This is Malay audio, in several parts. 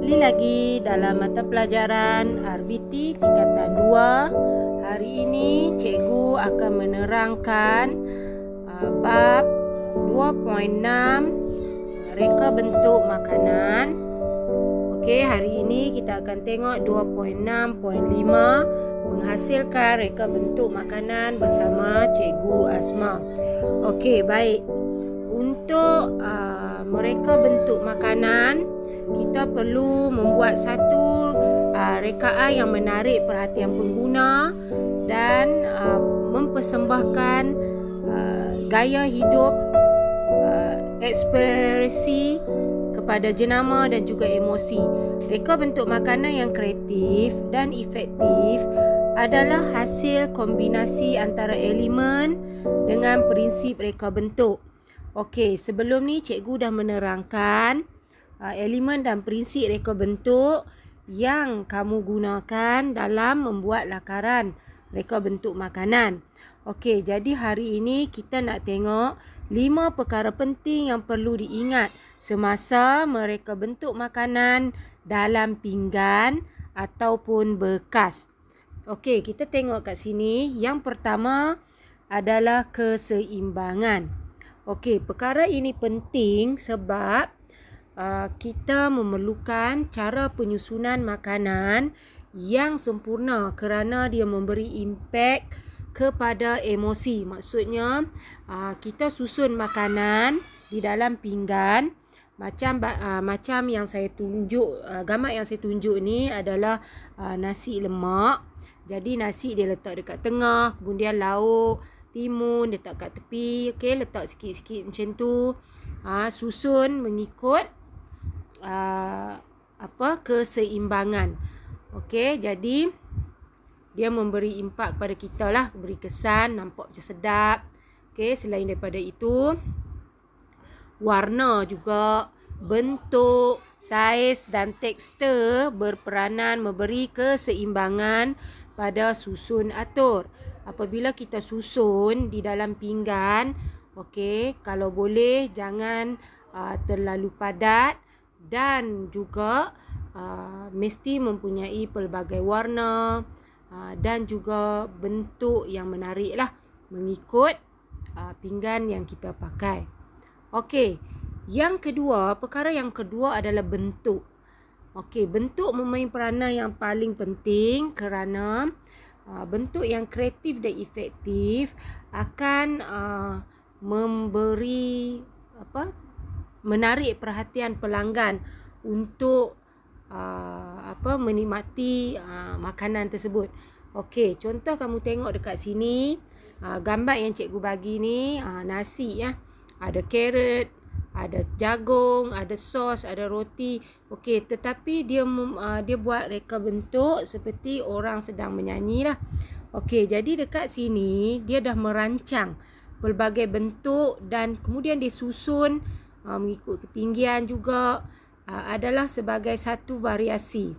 Kembali lagi dalam mata pelajaran RBT tingkatan 2. Hari ini cikgu akan menerangkan bab 2.6 reka bentuk makanan. Okey, hari ini kita akan tengok 2.6.5 menghasilkan reka bentuk makanan bersama cikgu Asma. Okey, baik. Untuk mereka bentuk makanan, kita perlu membuat satu rekaan yang menarik perhatian pengguna dan mempersembahkan gaya hidup, ekspresi kepada jenama dan juga emosi. Reka bentuk makanan yang kreatif dan efektif adalah hasil kombinasi antara elemen dengan prinsip reka bentuk. Okey, sebelum ni cikgu dah menerangkan elemen dan prinsip reka bentuk yang kamu gunakan dalam membuat lakaran reka bentuk makanan. Okey, jadi hari ini kita nak tengok 5 perkara penting yang perlu diingat semasa mereka bentuk makanan dalam pinggan ataupun bekas. Okey, kita tengok kat sini. Yang pertama adalah keseimbangan. Okey, perkara ini penting sebab kita memerlukan cara penyusunan makanan yang sempurna kerana dia memberi impak kepada emosi. Maksudnya, kita susun makanan di dalam pinggan macam yang saya tunjuk, gambar yang saya tunjuk ni adalah nasi lemak. Jadi nasi dia letak dekat tengah, kemudian lauk timun letak kat tepi. Okey, letak sikit-sikit macam tu. Susun mengikut keseimbangan. Okey, jadi dia memberi impak kepada kita lah, beri kesan, nampak macam sedap. Okey, selain daripada itu, warna juga, bentuk, saiz dan tekstur berperanan memberi keseimbangan pada susun atur. Apabila kita susun di dalam pinggan, okey, kalau boleh jangan terlalu padat dan juga mesti mempunyai pelbagai warna dan juga bentuk yang menarik lah mengikut pinggan yang kita pakai. Okey, perkara yang kedua adalah bentuk. Okey, bentuk memain peranan yang paling penting kerana bentuk yang kreatif dan efektif akan menarik perhatian pelanggan untuk menikmati makanan tersebut. Okey, contoh kamu tengok dekat sini, gambar yang cikgu bagi ni, nasi ya. Ada carrot, ada jagung, ada sos, ada roti. Okey, tetapi dia buat reka bentuk seperti orang sedang menyanyi lah. Okey, jadi dekat sini dia dah merancang pelbagai bentuk dan kemudian disusun mengikut ketinggian juga, adalah sebagai satu variasi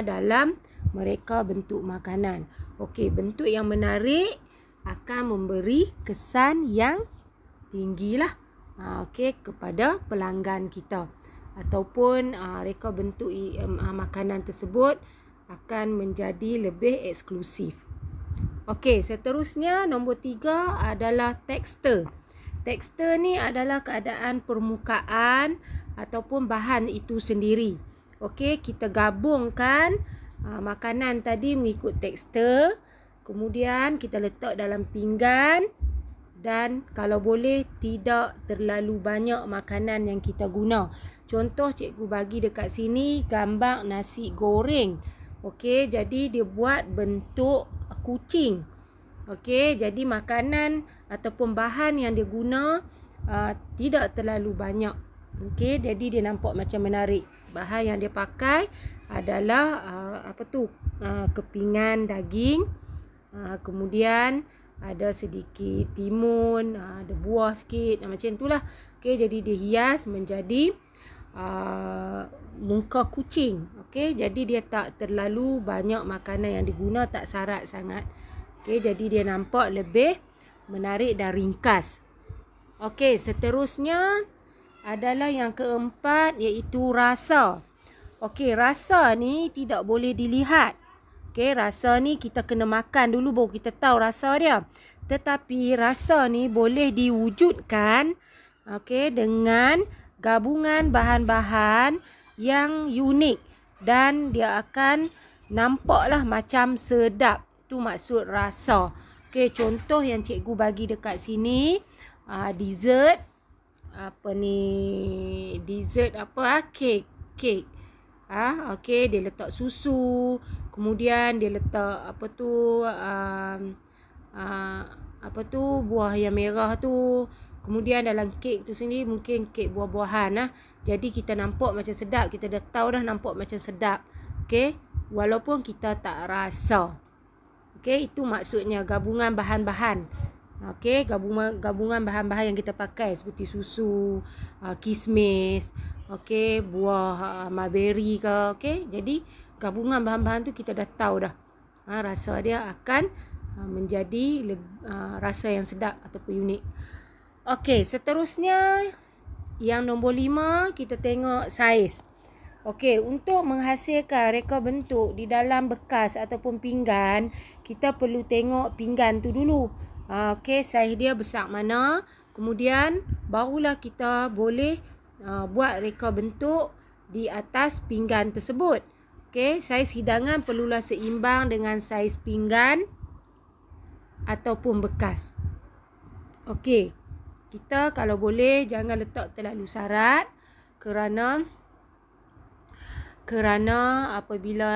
dalam mereka bentuk makanan. Okey, bentuk yang menarik akan memberi kesan yang tinggilah kepada pelanggan kita, ataupun reka bentuk makanan tersebut akan menjadi lebih eksklusif. Okey, seterusnya nombor 3 adalah tekstur. Tekstur ni adalah keadaan permukaan ataupun bahan itu sendiri. Okey, kita gabungkan makanan tadi mengikut tekstur, kemudian kita letak dalam pinggan. Dan kalau boleh tidak terlalu banyak makanan yang kita guna. Contoh cikgu bagi dekat sini gambar nasi goreng. Okey, jadi dia buat bentuk kucing. Okey, jadi makanan ataupun bahan yang dia guna tidak terlalu banyak. Okey, jadi dia nampak macam menarik. Bahan yang dia pakai adalah kepingan daging. Kemudian ada sedikit timun, ada buah sikit, macam itulah. Okey, jadi dia hias menjadi muka kucing. Okey, jadi dia tak terlalu banyak makanan yang diguna, tak syarat sangat. Okey, jadi dia nampak lebih menarik dan ringkas. Okey, seterusnya adalah yang keempat, iaitu rasa. Okey, rasa ni tidak boleh dilihat. Okey, rasa ni kita kena makan dulu baru kita tahu rasa dia. Tetapi rasa ni boleh diwujudkan dengan gabungan bahan-bahan yang unik dan dia akan nampaklah macam sedap. Tu maksud rasa. Okey, contoh yang cikgu bagi dekat sini, dessert kek. Okey, dia letak susu, kemudian dia letak buah yang merah tu. Kemudian dalam kek tu sendiri mungkin kek buah-buahan . Jadi kita nampak macam sedap, kita dah tahu dah nampak macam sedap. Okey, walaupun kita tak rasa. Okey, itu maksudnya gabungan bahan-bahan. Okey, gabungan bahan-bahan yang kita pakai seperti susu, kismis, okey, buah mulberry ke, okey. Jadi gabungan bahan-bahan tu kita dah tahu dah. Rasa dia akan menjadi rasa yang sedap ataupun unik. Okey, seterusnya yang nombor 5 kita tengok saiz. Okey, untuk menghasilkan reka bentuk di dalam bekas ataupun pinggan, kita perlu tengok pinggan tu dulu. Okey, saiz dia besar mana. Kemudian barulah kita boleh buat reka bentuk di atas pinggan tersebut. Okey, saiz hidangan perlulah seimbang dengan saiz pinggan ataupun bekas. Okey, kita kalau boleh jangan letak terlalu sarat kerana apabila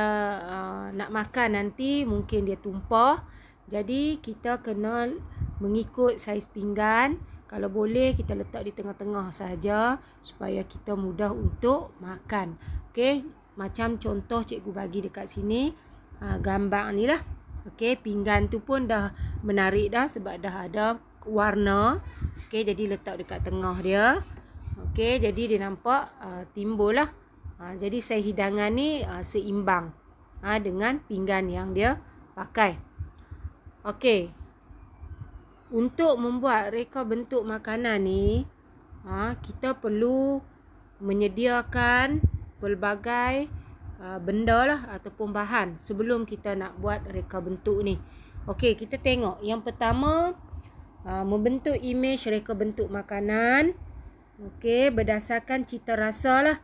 nak makan nanti mungkin dia tumpah. Jadi kita kena mengikut saiz pinggan. Kalau boleh kita letak di tengah-tengah saja supaya kita mudah untuk makan. Okey, macam contoh cikgu bagi dekat sini, gambar ni lah. Okey, pinggan tu pun dah menarik dah sebab dah ada warna. Okey, jadi letak dekat tengah dia. Okey, jadi dia nampak timbul lah. Jadi saiz hidangan ni seimbang dengan pinggan yang dia pakai. Okey, untuk membuat reka bentuk makanan ni, kita perlu menyediakan pelbagai benda lah ataupun bahan sebelum kita nak buat reka bentuk ni. Okey, kita tengok. Yang pertama, membentuk imej reka bentuk makanan. Okey, berdasarkan cita rasa lah.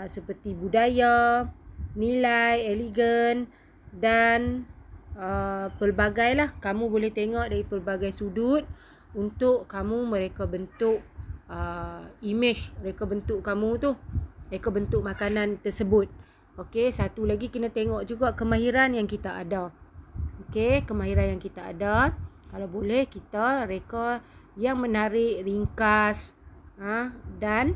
Seperti budaya, nilai, elegan dan pelbagai lah. Kamu boleh tengok dari pelbagai sudut untuk kamu mereka bentuk imej reka bentuk kamu tu, reka bentuk makanan tersebut. Okey, satu lagi kena tengok juga kemahiran yang kita ada. Okey, kemahiran yang kita ada. Kalau boleh kita reka yang menarik, ringkas dan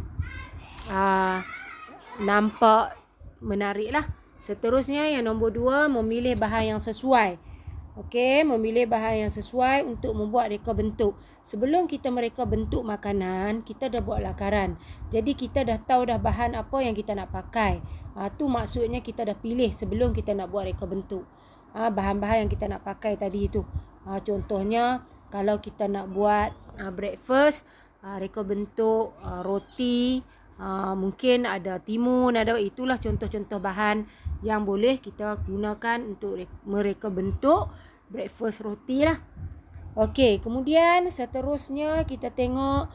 nampak menarik lah. Seterusnya yang nombor 2, memilih bahan yang sesuai. Okey, memilih bahan yang sesuai untuk membuat reka bentuk. Sebelum kita mereka bentuk makanan, kita dah buat lakaran. Jadi kita dah tahu dah bahan apa yang kita nak pakai. Tu maksudnya kita dah pilih sebelum kita nak buat reka bentuk. Bahan-bahan yang kita nak pakai tadi tu. Contohnya kalau kita nak buat breakfast, reka bentuk roti, mungkin ada timun, itulah contoh-contoh bahan yang boleh kita gunakan untuk mereka bentuk breakfast roti lah. Okey, kemudian seterusnya kita tengok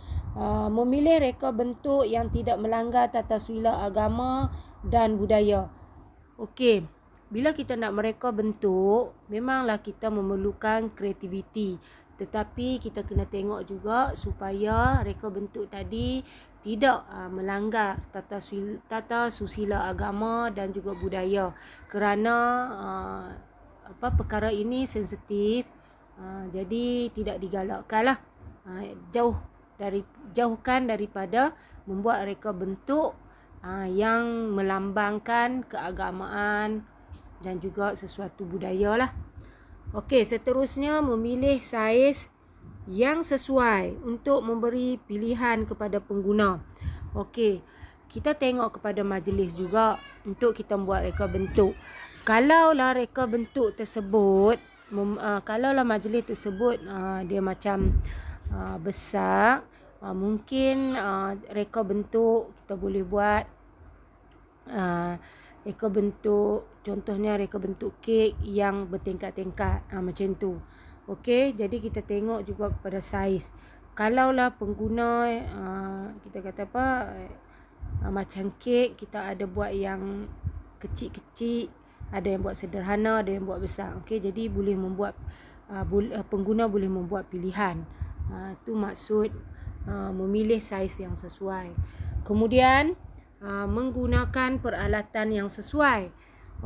memilih reka bentuk yang tidak melanggar tata suila agama dan budaya. Okey, bila kita nak mereka bentuk, memanglah kita memerlukan kreativiti. Tetapi kita kena tengok juga supaya reka bentuk tadi tidak melanggar tata susila agama dan juga budaya. Kerana perkara ini sensitif, jadi tidak digalakkanlah. Jauhkan daripada membuat reka bentuk yang melambangkan keagamaan dan juga sesuatu budaya lah. Okey, seterusnya memilih saiz yang sesuai untuk memberi pilihan kepada pengguna. Okey, kita tengok kepada majlis juga untuk kita buat reka bentuk. Kalaulah reka bentuk tersebut, kalaulah majlis tersebut dia macam besar, mungkin reka bentuk kita boleh buat reka bentuk, contohnya reka bentuk kek yang bertingkat-tingkat, macam tu. Okey, jadi kita tengok juga kepada saiz. Kalaulah pengguna kita kata apa, macam kek, kita ada buat yang kecil-kecil, ada yang buat sederhana, ada yang buat besar. Okey, jadi boleh membuat pengguna boleh membuat pilihan. Itu maksud memilih saiz yang sesuai. Kemudian menggunakan peralatan yang sesuai.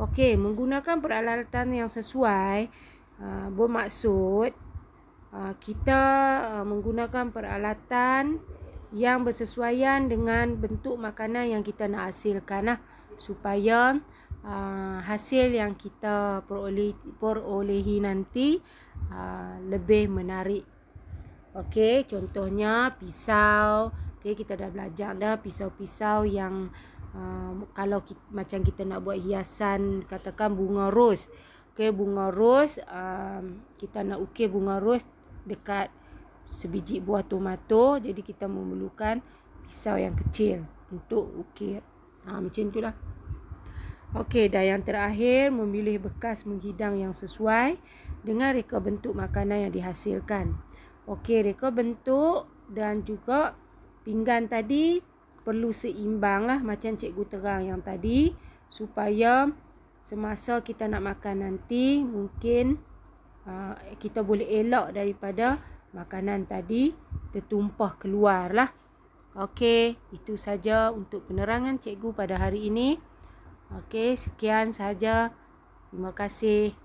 Okey, menggunakan peralatan yang sesuai bermaksud kita menggunakan peralatan yang bersesuaian dengan bentuk makanan yang kita nak hasilkan supaya hasil yang kita perolehi nanti lebih menarik. Okey, contohnya pisau. Okey, kita dah belajar dah pisau-pisau yang kalau macam kita nak buat hiasan, katakan bunga ros. Okey, bunga ros, kita nak ukir bunga ros dekat sebiji buah tomato, jadi kita memerlukan pisau yang kecil untuk ukir. Macam itulah. Okey, dan yang terakhir, memilih bekas menghidang yang sesuai dengan reka bentuk makanan yang dihasilkan. Okey, reka bentuk dan juga pinggan tadi perlu seimbang lah, macam cikgu terang yang tadi, supaya semasa kita nak makan nanti mungkin kita boleh elak daripada makanan tadi tertumpah keluar lah. Okey, itu saja untuk penerangan cikgu pada hari ini. Okey, sekian sahaja. Terima kasih.